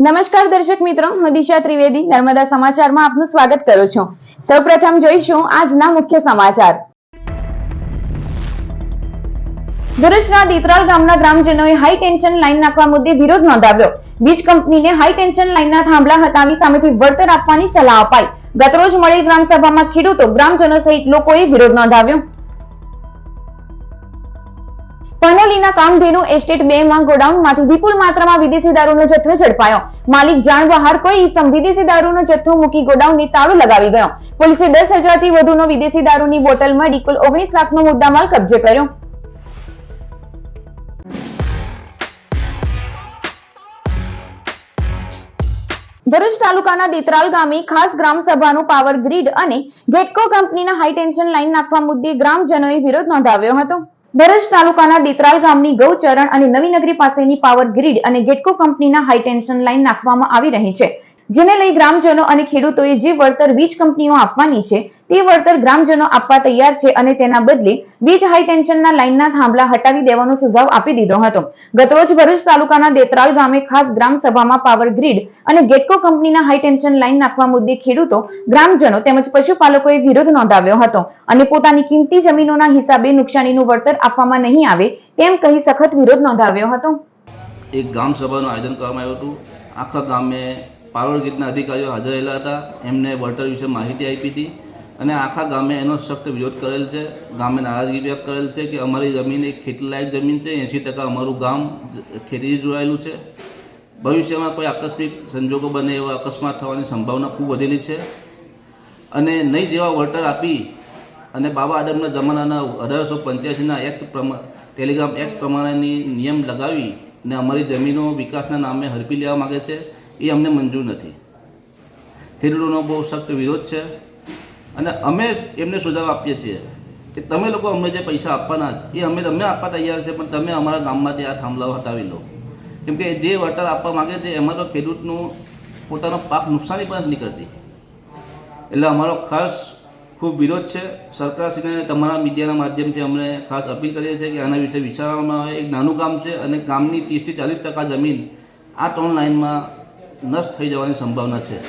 નમસ્કાર દર્શક મિત્રો, હું દિશા ત્રિવેદી નર્મદા સમાચારમાં આપનું સ્વાગત કરું છું। સૌપ્રથમ જોઈશું આજના મુખ્ય સમાચાર। ભરૂચના દીતરાલ ગામના ગ્રામજનોએ હાઈ ટેન્શન લાઈન નાખવા મુદ્દે વિરોધ નોંધાવ્યો। વીજ કંપનીને હાઈ ટેન્શન લાઈનના થાંભલા હટાવી સામેથી વળતર આપવાની સલાહ અપાઈ। ગતરોજ મળેલ ગ્રામસભામાં ખેડૂતો, ગ્રામજનો સહિત લોકોએ વિરોધ નોંધાવ્યો। પનોલીના કામધેનુ એસ્ટેટ 2 માં ગોડાઉનમાંથી વિપુલ માત્રામાં વિદેશી દારૂનો જથ્થો ઝડપાયો। માલિક જાણ બહાર કોઈ ઈસમ વિદેશી દારૂનો જથ્થો મૂકી ગોડાઉનને તાળું લગાવી ગયો। પોલીસે 10,000 થી વધુનો વિદેશી દારૂની બોટલ મળી કુલ 19 લાખનો મુદ્દામાલ કબજે કર્યો। ભરૂચ તાલુકાના દીતરાલ ગામે ખાસ ગ્રામ સભાનું પાવર ગ્રીડ અને ગેટકો કંપનીના હાઈ ટેન્શન લાઈન નાખવા મુદ્દે ગ્રામજનોએ વિરોધ નોંધાવ્યો હતો। ભરૂચ તાલુકાના દીતરાલ ગામની ગૌચરણ અને નવીનગરી પાસેની પાવર ગ્રીડ અને ગેટકો કંપનીના હાઈ ટેન્શન લાઈન નાખવામાં આવી રહી છે, જેને લઈ ગ્રામજનો અને ખેડૂતોએ જે વળતર વીજ કંપનીઓ આપવાની છે તે વળતર ગ્રામજનો આપવા તૈયાર છે અને તેના બદલે વીજ હાઈ ટેન્શનના લાઈનના થાંભલા હટાવી દેવાનો સુઝાવ આપી દીધો હતો। ગતરોજ ભરૂચ તાલુકાના દેતરાલ ગામે ખાસ ગ્રામ સભામાં પાવર ગ્રીડ અને ગેટકો કંપનીના હાઈ ટેન્શન લાઈન નાખવા મુદ્દે ખેડૂતો, ગ્રામજનો તેમજ પશુપાલકોએ વિરોધ નોંધાવ્યો હતો અને પોતાની કિંમતી જમીનોના હિસાબે નુકસાનીનું વળતર આપવામાં નહીં આવે તેમ કહી સખત વિરોધ નોંધાવ્યો હતો। એક ગ્રામ સભાનું આયોજન કરવામાં આવ્યું હતું। આખા ગામે પાવર ગ્રીડના અધિકારીઓ હાજર રહેલા હતા। એમને વળતર વિશે માહિતી આપી હતી અને આખા ગામે એનો સખ્ત વિરોધ કરેલ છે। ગામે નારાજગી વ્યક્ત કરેલ છે કે અમારી જમીન એક ખેતીલાયક જમીન છે, 80% અમારું ગામ ખેતીથી જોડાયેલું છે। ભવિષ્યમાં કોઈ આકસ્મિક સંજોગો બને એવા અકસ્માત થવાની સંભાવના ખૂબ વધેલી છે અને નહીં જેવા વળતર આપી અને બાબા આદમના જમાનાના 1885ના ટેલિગ્રામ એક્ટ પ્રમાણેની નિયમ લગાવી ને અમારી જમીનો વિકાસના નામે હડપી લેવા માગે છે, એ અમને મંજૂર નથી। ખેડૂતોનો બહુ સખ્ત વિરોધ છે અને અમે એમને સુઝાવ આપીએ છીએ કે તમે લોકો અમને જે પૈસા આપવાના એ અમે આપવા તૈયાર છે, પણ તમે અમારા ગામમાંથી આ થાંભલાઓ હટાવી લો, કેમ કે જે વળતર આપવા માગે છે એમાં તો ખેડૂતનું પોતાનો પાક નુકસાની પણ નથી કરતી। એટલે અમારો ખાસ ખૂબ વિરોધ છે। સરકારશ્રીને તમારા મીડિયાના માધ્યમથી અમને ખાસ અપીલ કરીએ છીએ કે આના વિશે વિચારવામાં આવે। એક નાનું ગામ છે અને ગામની 30 થી 40% જમીન આ 3 લાઇનમાં નષ્ટ થઈ જવાની સંભાવના છે।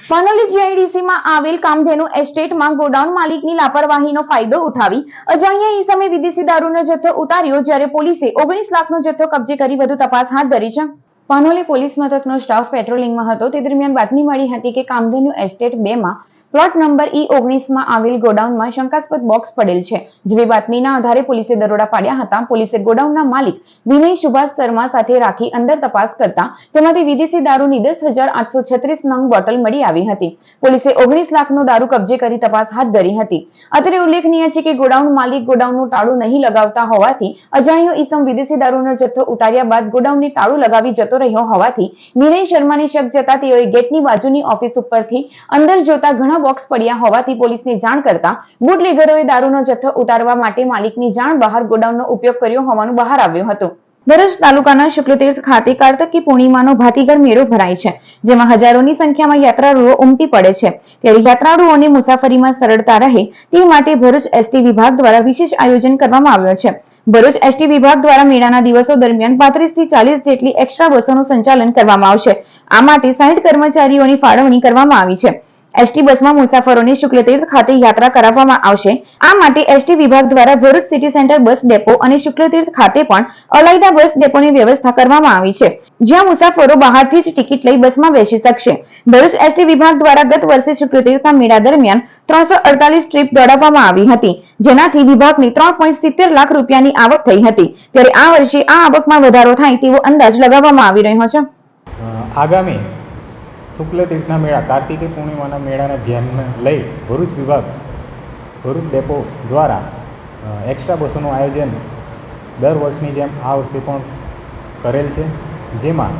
પનોલી જીઆઈડીસીમાં આવેલ કામધેનુ એસ્ટેટમાં ગોડાઉન માલિકની લાપરવાહીનો ફાયદો ઉઠાવી અજાણ્યા ઈસમે વિદેશી દારૂનો જથ્થો ઉતાર્યો, જ્યારે પોલીસે 19 લાખનો જથ્થો કબજે કરી વધુ તપાસ હાથ ધરી છે। પનોલી પોલીસ મથકનો સ્ટાફ પેટ્રોલિંગમાં હતો તે દરમિયાન બાતમી મળી હતી કે કામધેનુ એસ્ટેટ 2 માં પ્લોટ નંબર E19 માં આવેલ ગોડાઉનમાં શંકાસ્પદ બોક્સ પડેલ છે, જેવી બાતમીના આધારે પોલીસે દરોડા પાડ્યા હતા। પોલીસે ગોડાઉનના માલિક વિનય સુભાષ શર્મા સાથે રાખી અંદર તપાસ કરતા તેમાંથી વિદેશી દારૂની 10,836 નંગ બોટલ મળી આવી હતી। પોલીસે 19 લાખનો દારૂ કબજે કરી તપાસ હાથ ધરી હતી। અત્રે ઉલ્લેખનીય છે કે ગોડાઉન માલિક ગોડાઉનનું તાળું નહીં લગાવતા હોવાથી અજાણ્યો ઈસમ વિદેશી દારૂનો જથ્થો ઉતાર્યા બાદ ગોડાઉનને તાળું લગાવી જતો રહ્યો હોવાથી વિનય શર્માને શક જતા તેઓએ ગેટની બાજુની ઓફિસ ઉપરથી અંદર જોતા ઘણા બોક્સ પડ્યા હોવાથી પોલીસને જાણ કરતા બુટલેગરોએ દારૂનો જથ્થો ઉતારવા માટે માલિકની જાણ બહાર ગોડાઉનનો ઉપયોગ કર્યો હોવાનું બહાર આવ્યું હતું। ભરૂચ તાલુકાના શુક્લતીર્થ ખાતે કાર્તકી પૂર્ણિમાનો ભાતીગળ મેળો ભરાય છે, જેમાં હજારોની સંખ્યામાં યાત્રાળુઓ ઉમટી પડે છે। ત્યારે યાત્રાળુઓને મુસાફરીમાં સરળતા રહે તે માટે ભરૂચ એસટી વિભાગ દ્વારા વિશેષ આયોજન કરવામાં આવ્યું છે। ભરૂચ એસટી વિભાગ દ્વારા મેળાના દિવસો દરમિયાન 35 થી 40 જેટલી એક્સ્ટ્રા બસોનું સંચાલન કરવામાં આવશે। આ માટે 60 કર્મચારીઓની ફાળવણી કરવામાં આવી છે। એસટી બસમાં મુસાફરોને શુક્લતીર્થ ખાતે યાત્રા કરાવવામાં આવશે। આ માટે એસટી વિભાગ દ્વારા Bharuch city centre bus depot અને શુક્લતીર્થ ખાતે પણ અલાયદા બસ ડેપોની વ્યવસ્થા કરવામાં આવી છે, જ્યાં મુસાફરો બહારથી જ ટિકિટ લઈ બસમાં બેસી શકશે। ભરૂચ એસટી વિભાગ દ્વારા ગત વર્ષે શુક્લતીર્થના મેળા દરમિયાન 348 ટ્રીપ દોડાવવામાં આવી હતી, જેનાથી વિભાગની 3.70 લાખ રૂપિયાની આવક થઈ હતી। ત્યારે આ વર્ષે આ આવકમાં વધારો થાય તેવો અંદાજ લગાવવામાં આવી રહ્યો છે। આગામી શુક્લતીર્થના મેળા કાર્તિકી પૂર્ણિમાના મેળાને ધ્યાનમાં લઈ ભરૂચ વિભાગ ભરૂચ ડેપો દ્વારા એક્સ્ટ્રા બસોનું આયોજન દર વર્ષની જેમ આ વર્ષે પણ કરેલ છે, જેમાં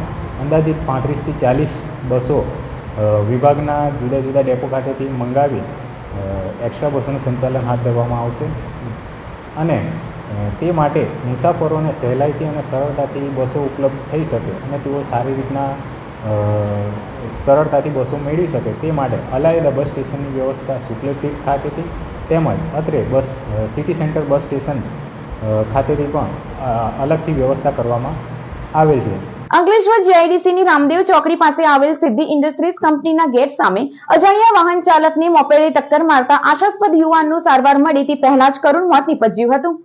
અંદાજિત 35 થી 40 બસો વિભાગના જુદા જુદા ડેપો ખાતેથી મંગાવી એક્સ્ટ્રા બસોનું સંચાલન હાથ ધરવામાં આવશે અને તે માટે મુસાફરોને સહેલાઈથી અને સરળતાથી બસો ઉપલબ્ધ થઈ શકે અને તેઓ સારી રીતના સરળતાથી બસો મેળવી શકે તે માટે અલાયદા બસ સ્ટેશનની વ્યવસ્થા શુક્લતીર્થ ખાતેથી તેમજ અત્રે સિટી સેન્ટર બસ સ્ટેશન ખાતેથી પણ અલગથી વ્યવસ્થા કરવામાં આવેલ છે। અંકલેશ્વર જીઆઈડીસીની રામદેવ ચોકડી પાસે આવેલ સિદ્ધિ ઇન્ડસ્ટ્રીઝ કંપનીના ગેટ સામે અજાણ્યા વાહન ચાલકને મોપેડે ટક્કર મારતા આશાસ્પદ યુવાનનું સારવાર મળે તે પહેલા જ કરુણ મોત નીપજ્યું હતું.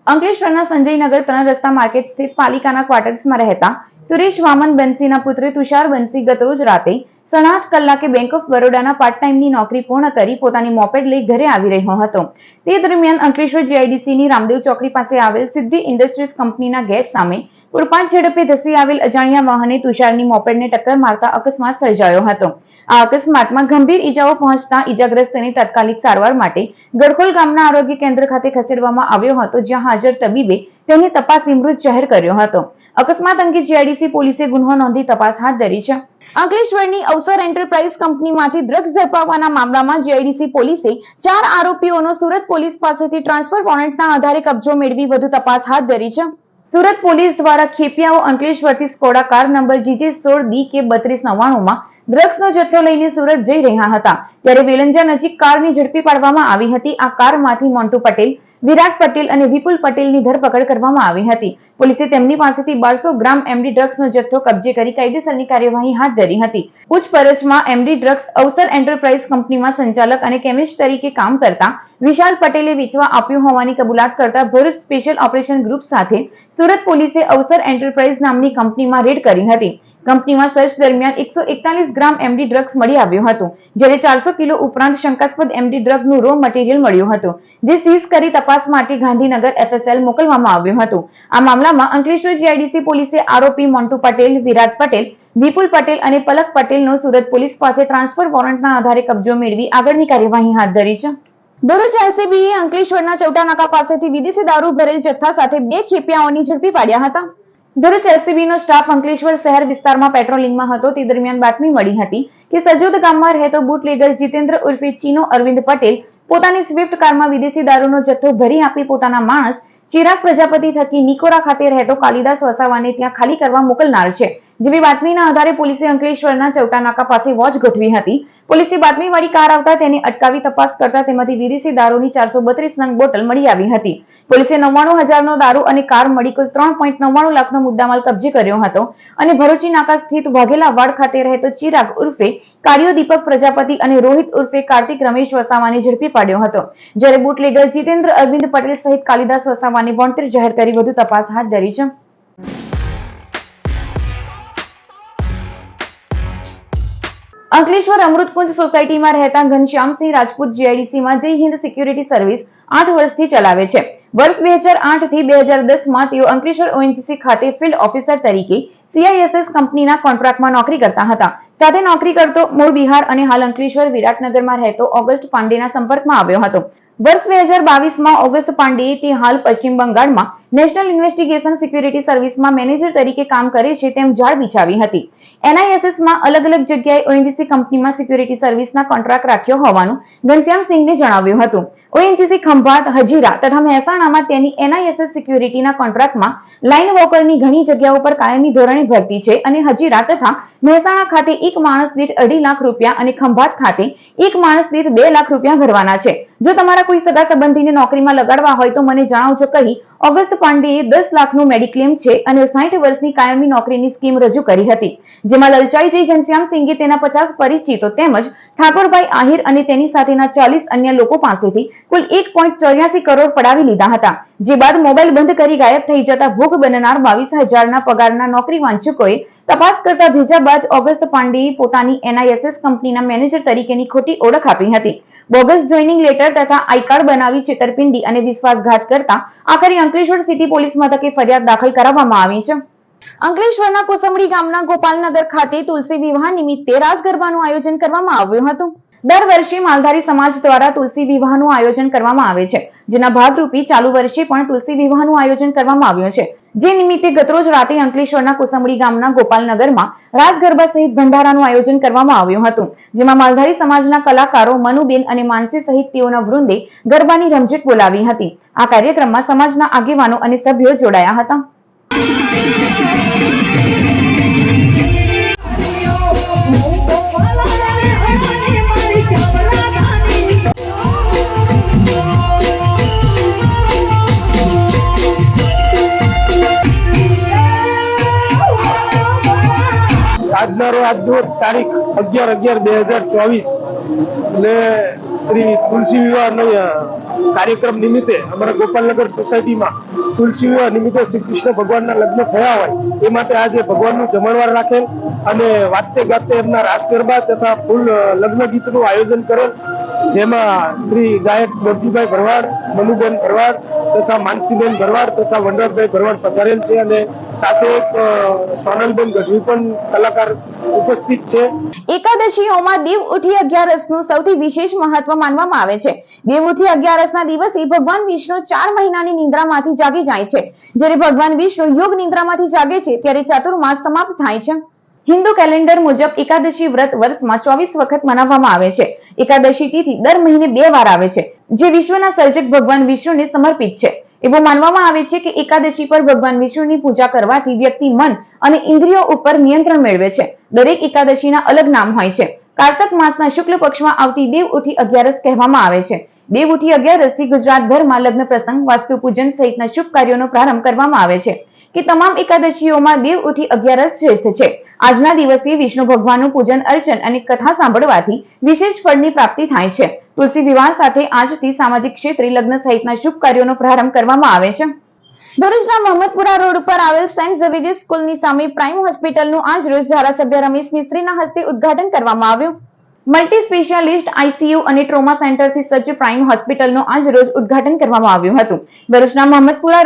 અંકલેશ્વરના સંજયનગર 3 રસ્તા માર્કેટ સ્થિત પાલિકાના ક્વાર્ટર્સમાં રહેતા સુરેશ વામન બંસીના પુત્ર તુષાર બંસી ગતરોજ રાતે 8:30 કલાકે બેંક ઓફ બરોડાના પાર્ટ ટાઈમની નોકરી પૂર્ણ કરી પોતાની મોપેડ લઈ ઘરે આવી રહ્યો હતો. તે દરમિયાન અંકલેશ્વર જીઆઈડીસીની રામદેવ ચોકડી પાસે આવેલ સિદ્ધિ ઇન્ડસ્ટ્રીઝ કંપનીના ગેટ સામે પૂરપાટ ઝડપે ધસી આવેલ અજાણ્યા વાહને તુષારની મોપેડને ટક્કર મારતા અકસ્માત સર્જાયો હતો. આ અકસ્માતમાં ગંભીર ઈજાઓ પહોંચતા ઈજાગ્રસ્તને તાત્કાલિક સારવાર માટે ગડખોલ ગામના આરોગ્ય કેન્દ્ર ખાતે ખસેડવામાં આવ્યો હતો, જ્યાં હાજર તબીબે તેની તપાસી મૃત જાહેર કર્યો હતો. અકસ્માત અંગે જીઆઈડીસી પોલીસે ગુન્હો નોંધી તપાસ હાથ ધરી છે. અંકલેશ્વરની અવસર એન્ટરપ્રાઇઝ કંપનીમાંથી ડ્રગ્સ ઝડપાવવાના મામલામાં જીઆઈડીસી પોલીસે 4 આરોપીઓનો સુરત પોલીસ પાસેથી ટ્રાન્સફર વોરંટના આધારે કબજો મેળવી વધુ તપાસ હાથ ધરી છે. સુરત પોલીસ દ્વારા ખેપિયાઓ અંકલેશ્વરથી સ્કોડા કાર નંબર GJ16DK 3299માં ડ્રગ્સનો જથ્થો લઈને સુરત જઈ રહ્યા હતા ત્યારે વેલંજા નજીક કારની ઝડપી પાડવામાં આવી હતી. આ કારમાંથી મોન્ટુ પટેલ, વિરાટ પટેલ અને વિપુલ પટેલની ધરપકડ કરવામાં આવી હતી. પોલીસે તેમની પાસેથી 1200 ગ્રામ એમડી ડ્રગ્સનો જથ્થો કબજે કરી કાયદેસરની કાર્યવાહી હાથ ધરી હતી. પૂછપરછમાં એમડી ડ્રગ્સ અવસર એન્ટરપ્રાઇઝ કંપનીમાં સંચાલક અને કેમિસ્ટ તરીકે કામ કરતા વિશાલ પટેલે વેચવા આપ્યું હોવાની કબૂલાત કરતા ભરૂચ સ્પેશિયલ ઓપરેશન ગ્રુપ સાથે સુરત પોલીસે અવસર એન્ટરપ્રાઇઝ નામની કંપનીમાં રેડ કરી હતી. કંપનીમાં સર્ચ દરમિયાન 141 ગ્રામ એમડી ડ્રગ્સ મળી આવ્યું હતું, જ્યારે 400 કિલો ઉપરાંત શંકાસ્પદ એમડી ડ્રગનું રો મટીરીયલ મળ્યું હતું, જે સીઝ કરી તપાસ માટે ગાંધીનગર FSL મોકલવામાં આવ્યું હતું. આ મામલામાં અંકલેશ્વર જીઆઈડીસી પોલીસે આરોપી મોન્ટુ પટેલ, વિરાટ પટેલ, વિપુલ પટેલ અને પલક પટેલનો સુરત પોલીસ પાસે ટ્રાન્સફર વોરંટના આધારે કબજો મેળવી આગળની કાર્યવાહી હાથ ધરી છે. ભરૂચ LCBએ અંકલેશ્વરના ચૌટાનાકા પાસેથી વિદેશી દારૂ ભરેલ જથ્થા સાથે 2 ખેપિયાઓની ઝડપી પાડ્યા હતા. ભરૂચ LCBનો સ્ટાફ અંકલેશ્વર શહેર વિસ્તારમાં પેટ્રોલિંગમાં હતો તે દરમિયાન બાતમી મળી હતી કે સજોદ ગામમાં રહેતો બુટલેગર જીતેન્દ્ર ઉર્ફે ચીનો અરવિંદ પટેલ પોતાની સ્વિફ્ટ કારમાં વિદેશી દારૂનો જથ્થો ભરી આપી પોતાના માણસ ચિરાગ પ્રજાપતિ થકી નિકોરા ખાતે રહેતો કાલિદાસ વસાવાને ત્યાં ખાલી કરવા મોકલનાર છે. જેવી બાતમીના આધારે પોલીસે અંકલેશ્વરના ચૌટાનાકા પાસે વોચ ગોઠવી હતી. પોલીસે બાતમીવાળી કાર આવતા તેને અટકાવી તપાસ કરતા તેમાંથી વિદેશી દારૂની 432 નંગ બોટલ મળી આવી હતી. પોલીસે 99,000નો દારૂ અને કાર મળી કુલ 3.99 લાખનો મુદ્દામાલ કબજે કર્યો હતો અને ભરૂચી નાકા સ્થિત વાઘેલા વાડ ખાતે રહેતો ચિરાગ ઉર્ફે કાર્યો દીપક પ્રજાપતિ અને રોહિત ઉર્ફે કાર્તિક રમેશ વસાવાને ઝડપી પાડ્યો હતો, જ્યારે બુટલેગર જીતેન્દ્ર અરવિંદ પટેલ સહિત કાલિદાસ વસાવાને વોન્ટેડ જાહેર કરી વધુ તપાસ હાથ ધરી છે. અંકલેશ્વર અમૃતકુંજ સોસાયટીમાં રહેતા ઘનશ્યામસિંહ રાજપૂત જીઆઈડીસીમાં જય હિન્દ સિક્યુરિટી સર્વિસ 8 વર્ષથી ચલાવે છે. વર્ષ 2008 થી 2010માં તેઓ અંકલેશ્વર ONGC ખાતે ફિલ્ડ ઓફિસર તરીકે CISS કંપનીના કોન્ટ્રાક્ટમાં નોકરી કરતા હતા. સાથે નોકરી કરતો મૂળ બિહાર અને હાલ અંકલેશ્વર વિરાટનગરમાં રહેતો ઓગસ્ટ પાંડેના સંપર્કમાં આવ્યો હતો. વર્ષ 2022માં ઓગસ્ટ પાંડેએ તે હાલ પશ્ચિમ બંગાળમાં નેશનલ ઇન્વેસ્ટિગેશન સિક્યુરિટી સર્વિસમાં મેનેજર તરીકે કામ કરે છે તેમ જાળ બિછાવી હતી. NISSમાં અલગ અલગ જગ્યાએ ONGC કંપનીમાં સિક્યુરિટી સર્વિસના કોન્ટ્રાક્ટ રાખ્યો હોવાનું ઘનશ્યામસિંહને જણાવ્યું હતું. ONGC ખંભાત, હજીરા તથા મહેસાણામાં તેની NISS સિક્યુરિટીના કોન્ટ્રાક્ટમાં લાઇન વોકરની ઘણી જગ્યાઓ પર કાયમી ધોરણે ભરતી છે અને હજીરા તથા મહેસાણા ખાતે એક માણસ દીઠ 2.5 લાખ રૂપિયા અને ખંભાત ખાતે એક માણસ દીઠ 2 લાખ રૂપિયા ભરવાના છે. જો તમારા કોઈ સગા સંબંધીને નોકરીમાં લગાડવા હોય તો મને જણાવજો કહી ઓગસ્ટ પાંડેએ 10 લાખનું મેડિક્લેમ છે અને 60 વર્ષની કાયમી નોકરીની સ્કીમ રજૂ કરી હતી, જેમાં લલચાઈ જઈ ઘનશ્યામસિંહે તેના 50 પરિચિતો તેમજ ઠાકોરભાઈ આહિર અને તેની સાથેના 40 અન્ય લોકો પાસેથી કુલ 1.84 કરોડ પડાવી લીધા હતા. જે બાદ મોબાઈલ બંધ કરી ગાયબ થઈ જતા ભોગ બનનાર 22,000ના પગારના નોકરી વાંચકોએ તપાસ કરતા ભેજાબાદ ઓગસ્ટ પાંડેએ પોતાની NISS કંપનીના મેનેજર તરીકેની ખોટી ઓળખ આપી હતી. બોગસ જોઈનિંગ લેટર તથા આઈ કાર્ડ બનાવી છેતરપિંડી અને વિશ્વાસઘાત કરતા આખરે અંકલેશ્વર સિટી પોલીસ મથકે ફરિયાદ દાખલ કરાવવામાં આવી છે. અંકલેશ્વરના કોસંબડી ગામના ગોપાલનગર ખાતે તુલસી વિવાહ નિમિત્તે રાસ ગરબાનું આયોજન કરવામાં આવ્યું હતું. દર વર્ષે માલધારી સમાજ દ્વારા તુલસી વિવાહનું આયોજન કરવામાં આવે છે, જેના ભાગરૂપે ચાલુ વર્ષે પણ તુલસી વિવાહનું આયોજન કરવામાં આવ્યું છે. જે નિમિત્તે ગતરોજ રાતે અંકલેશ્વરના કોસંબડી ગામના ગોપાલનગરમાં રાસ ગરબા સહિત ભંડારાનું આયોજન કરવામાં આવ્યું હતું, જેમાં માલધારી સમાજના કલાકારો મનુબેન અને માનસી સહિત તેઓના વૃંદે ગરબાની રમઝટ બોલાવી હતી. આ કાર્યક્રમમાં સમાજના આગેવાનો અને સભ્યો જોડાયા હતા. આજના તારીખ 11/11/2024 ને શ્રી તુલસી વિવાહ કાર્યક્રમ નિમિત્તે અમારા ગોપાલનગર સોસાયટીમાં તુલસી વિવાહ નિમિત્તે શ્રી કૃષ્ણ ભગવાનના લગ્ન થયા હોય એ માટે આજે ભગવાનનું જમણવાર રાખેલ અને વાતે ગાતે એમના રાસ ગરબા તથા ફૂલ લગ્ન ગીતનું આયોજન કરેલ, જેમાં શ્રી ગાયક દર્દીભાઈ ભરવાડ, મનુબેન ભરવાડ તથા માનસીબેન ભરવાડ તથા વનરાજભાઈ ભરવાડ પધારેલ છે અને સાથે એક સોનલબેન ગઢવી પણ કલાકાર ઉપસ્થિત છે. એકાદશીઓમાં દેવ ઉઠી 11નું સૌથી વિશેષ મહત્વ માનવામાં આવે છે. દેવ ઉઠી 11ના દિવસે ભગવાન વિષ્ણુ 4 મહિનાની નિંદ્રામાંથી જાગી જાય છે. જ્યારે ભગવાન વિષ્ણુ યોગ નિંદ્રામાંથી જાગે છે ત્યારે ચાતુર્માસ સમાપ્ત થાય છે. હિન્દુ કેલેન્ડર મુજબ એકાદશી વ્રત વર્ષમાં 24 વખત મનાવવામાં આવે છે. એકાદશી તિથિ દર મહિને 2 વાર આવે છે, જે વિશ્વના સર્જક ભગવાન વિષ્ણુને સમર્પિત છે. એવું માનવામાં આવે છે કે એકાદશી પર ભગવાન વિષ્ણુની પૂજા કરવાથી વ્યક્તિ મન અને ઇન્દ્રિયો ઉપર નિયંત્રણ મેળવે છે. દરેક એકાદશીના અલગ નામ હોય છે. કાર્તક માસના શુક્લ પક્ષમાં આવતી દેવ ઉઠી 11 કહેવામાં આવે છે. દેવ ઉઠી 11થી ગુજરાતભરમાં લગ્ન પ્રસંગ, વાસ્તુ પૂજન સહિતના શુભ કાર્યોનો પ્રારંભ કરવામાં આવે છે કે તમામ એકાદશીઓમાં દેવ ઉઠી 11 શ્રેષ્ઠ છે. આજના દિવસે વિષ્ણુ ભગવાનનું પૂજન અર્ચન અને કથા સાંભળવાથી વિશેષ ફળની પ્રાપ્તિ થાય છે. તુલસી વિવાહ સાથે આજથી સામાજિક ક્ષેત્રે લગ્ન સહિતના શુભ કાર્યોનો પ્રારંભ કરવામાં આવે છે. ભરૂચના મોહમ્મદપુરા રોડ ઉપર આવેલ સેન્ટ ઝેવિયર્સ સ્કૂલની સામે પ્રાઇમ હોસ્પિટલનું આજરોજ ધારાસભ્ય રમેશ મિસ્ત્રીના હસ્તે ઉદ્ઘાટન કરવામાં આવ્યું. મલ્ટી સ્પેશિયાલિસ્ટ આઈસીયુ અને ટ્રોમા સેન્ટરથી સજ્જ પ્રાઇમ હોસ્પિટલનું આજરોજ ઉદ્ઘાટન કરવામાં આવ્યું હતું. ભરૂચના મોહમ્મદપુરા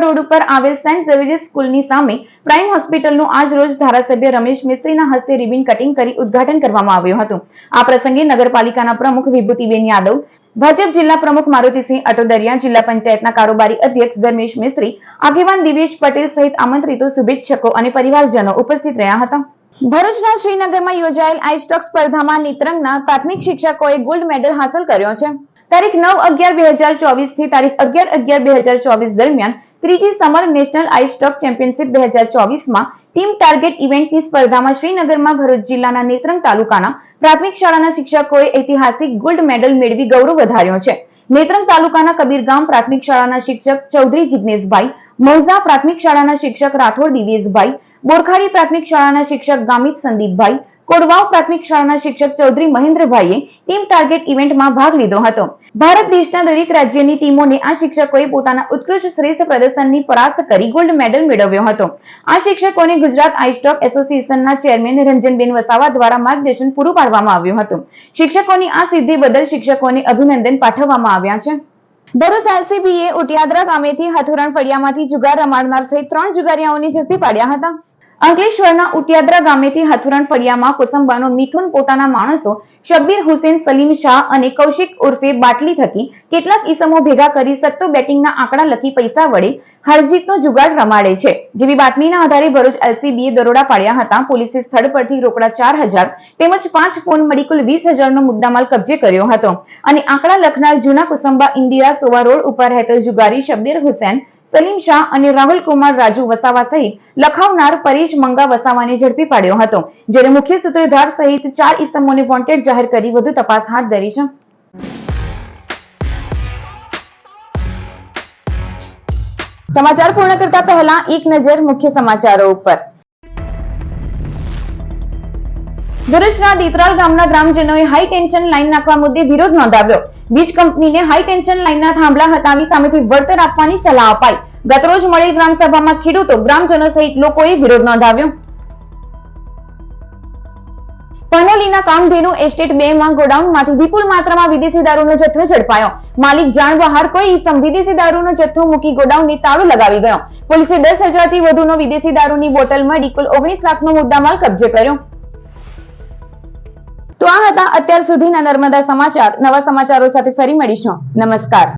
રોડ ઉપર આવેલ સેન્ટ ઝેવિયર્સ સ્કૂલની સામે પ્રાઇમ હોસ્પિટલનું આજરોજ ધારાસભ્ય રમેશ મિસ્ત્રીના હસ્તે રિબિન કટિંગ કરી ઉદ્ઘાટન કરવામાં આવ્યું હતું. આ પ્રસંગે નગરપાલિકાના પ્રમુખ વિભૂતિબેન યાદવ, ભાજપ જિલ્લા પ્રમુખ મારુતિસિંહ અટોદરિયા, જિલ્લા પંચાયતના કારોબારી અધ્યક્ષ ધર્મેશ મિસ્ત્રી, આગેવાન દિવેશ પટેલ સહિત આમંત્રિતો શુભેચ્છકો અને પરિવારજનો ઉપસ્થિત રહ્યા હતા. ભરૂચના શ્રીનગરમાં યોજાયેલ આઈસ્ટોક સ્પર્ધામાં નેત્રંગના પ્રાથમિક શિક્ષકોએ ગોલ્ડ મેડલ હાંસલ કર્યો છે. તારીખ 9/11/2024 થી તારીખ 11/11/2024 દરમિયાન ત્રીજી સમર નેશનલ આઈસ્ટોક ચેમ્પિયનશિપ 2024માં ટીમ ટાર્ગેટ ઇવેન્ટની સ્પર્ધામાં શ્રીનગરમાં ભરૂચ જિલ્લાના નેત્રંગ તાલુકાના પ્રાથમિક શાળાના શિક્ષકોએ ઐતિહાસિક ગોલ્ડ મેડલ મેળવી ગૌરવ વધાર્યો છે. નેત્રંગ તાલુકાના કબીરગામ પ્રાથમિક શાળાના શિક્ષક ચૌધરી જિગ્નેશભાઈ, મૌઝા પ્રાથમિક શાળાના શિક્ષક રાઠોડ દિવેશભાઈ, બોરખાડી પ્રાથમિક શાળાના શિક્ષક ગામિત સંદીપભાઈ, કોડવાવ પ્રાથમિક શાળાના શિક્ષક ચૌધરી મહેન્દ્રભાઈએ ટીમ ટાર્ગેટ ઇવેન્ટમાં ભાગ લીધો હતો. ભારત દેશના દરેક રાજ્યની ટીમોને આ શિક્ષકોએ પોતાના ઉત્કૃષ્ટ શ્રેષ્ઠ પ્રદર્શનની પરાસ્ત કરી ગોલ્ડ મેડલ મેળવ્યો હતો. આ શિક્ષકોને ગુજરાત આઈસ્ટોક એસોસિએશનના ચેરમેન રંજનબેન વસાવા દ્વારા માર્ગદર્શન પૂરું પાડવામાં આવ્યું હતું. શિક્ષકોની આ સિદ્ધિ બદલ શિક્ષકોને અભિનંદન પાઠવવામાં આવ્યા છે. ભરૂચ એલસીબીએ ઉટિયાદરા ગામેથી હાથુરણ ફળિયામાંથી જુગાર રમાડનાર સહિત 3 જુગારીયાઓને ઝડપી પાડ્યા હતા. અંકલેશ્વરના ઉટિયાદરા ગામેથી હાથુરણ ફળિયામાં કોસંબાનો મિથુન પોતાના માણસો શબ્બીર હુસેન, સલીમ શાહ અને કૌશિક ઉર્ફે બાટલી થકી કેટલાક ઈસમો ભેગા કરી સટ્ટો બેટિંગના આંકડા લખી પૈસા વડે હારજીતનો જુગાર રમાડે છે, જેવી બાતમીના આધારે ભરૂચ એલસીબીએ દરોડા પાડ્યા હતા. પોલીસે સ્થળ પરથી રોકડા 4,000 તેમજ 5 ફોન મળી કુલ 20,000નો મુદ્દામાલ કબજે કર્યો હતો અને આંકડા લખનાર જૂના કુસંબા ઇન્દિરા સોવા રોડ ઉપર રહેતો જુગારી શબ્બીર હુસેન, સલીમ શાહ અને રાહુલ કુમાર રાજુ વસાવા સહિત લખાવનાર પરેશ મંગા વસાવાને ઝડપી પાડ્યો હતો, જ્યારે મુખ્ય સૂત્રધાર સહિત 4 ઈસમોને વોન્ટેડ જાહેર કરી વધુ તપાસ હાથ ધરી છે. સમાચાર પૂર્ણ કરતા પહેલા એક નજર મુખ્ય સમાચારો ઉપર. ભરૂચના દીતરાલ ગામના ગ્રામજનોએ હાઈ ટેન્શન લાઈન નાખવા મુદ્દે વિરોધ નોંધાવ્યો. વીજ કંપનીને હાઈ ટેન્શન લાઈનના થાંભલા હટાવી સામેથી વળતર આપવાની સલાહ અપાઈ. ગતરોજ મળેલ ગ્રામસભામાં ખેડૂતો, ગ્રામજનો સહિત લોકોએ વિરોધ નોંધાવ્યો. પનોલીના કામધેનુ એસ્ટેટ 2માં ગોડાઉનમાંથી વિપુલ માત્રામાં વિદેશી દારૂનો જથ્થો ઝડપાયો. માલિક જાણ બહાર કોઈ ઈસમ વિદેશી દારૂનો જથ્થો મૂકી ગોડાઉનને તાળું લગાવી ગયો. પોલીસે 10,000થી વધુનો વિદેશી દારૂની બોટલ મળી કુલ 19 લાખનો મુદ્દામાલ કબજે કર્યો. તો આ હતા અત્યાર સુધીના નર્મદા સમાચાર. નવા સમાચારો સાથે ફરી મળીશું. નમસ્કાર.